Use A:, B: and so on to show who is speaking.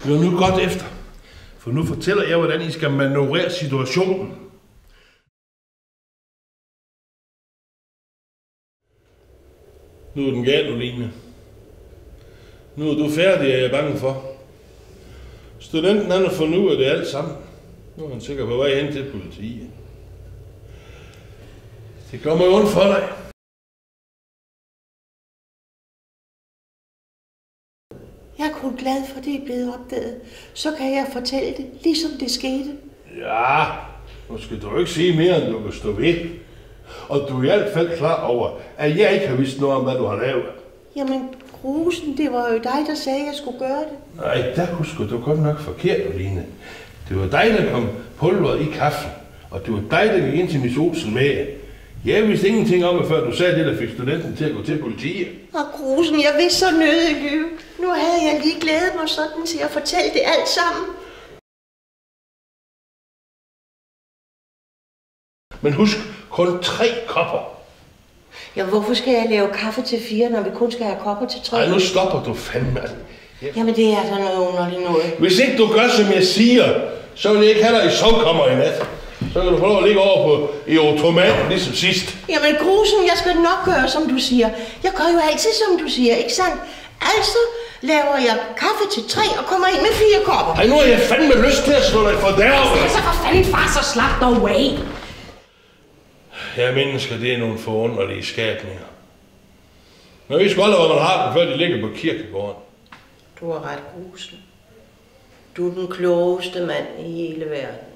A: Hør nu godt efter, for nu fortæller jeg, hvordan I skal manøvrere situationen. Nu er den galt, Oline. Nu er du færdig, er jeg bange for. Studenten han har fundet ud af det alt sammen. Nu er han sikkert på vej hen til politiet. Det gør mig ondt for dig.
B: Jeg er kun glad for, at det er blevet opdaget. Så kan jeg fortælle det, ligesom det skete.
A: Ja, nu skal du ikke sige mere, end du kan stå ved. Og du er i hvert fald klar over, at jeg ikke har vidst noget om, hvad du har lavet.
B: Jamen, Grusen, det var jo dig, der sagde, at jeg skulle gøre det.
A: Nej, der husker du godt nok forkert, Oline. Det var dig, der kom pulveret i kaffen. Og det var dig, der gik ind til Miss Olsen med. Jeg vidste ingenting om det, før du sagde det, der fik studenten til at gå til politiet.
B: Og Grusen, jeg vidste så nødig lyve. Nu havde jeg lige glædet mig sådan til at fortælle det alt sammen.
A: Men husk, kun 3 kopper.
B: Ja, hvorfor skal jeg lave kaffe til 4, når vi kun skal have kopper til 3?
A: Ej, nu stopper du fandme.
B: Jamen, det er da noget underligt noget.
A: Hvis ikke du gør, som jeg siger, så vil jeg ikke have dig i sovkammer i nat. Så kan du få lov at ligge over i automaten, ligesom sidst.
B: Jamen, Grusen, jeg skal nok gøre, som du siger. Jeg gør jo altid, som du siger, ikke sandt? Altså laver jeg kaffe til 3 og kommer ind med 4 kopper.
A: Ej, nu har jeg fandme lyst til at slå dig for derovre.
B: Altså, for fanden, far, så slap dig away.
A: Ja, mennesker, det er nogle forunderlige skabninger. Men vi skal aldrig, hvor man har dem, før de ligger på kirkegården.
B: Du har ret, Grusen. Du er den klogeste mand i hele verden.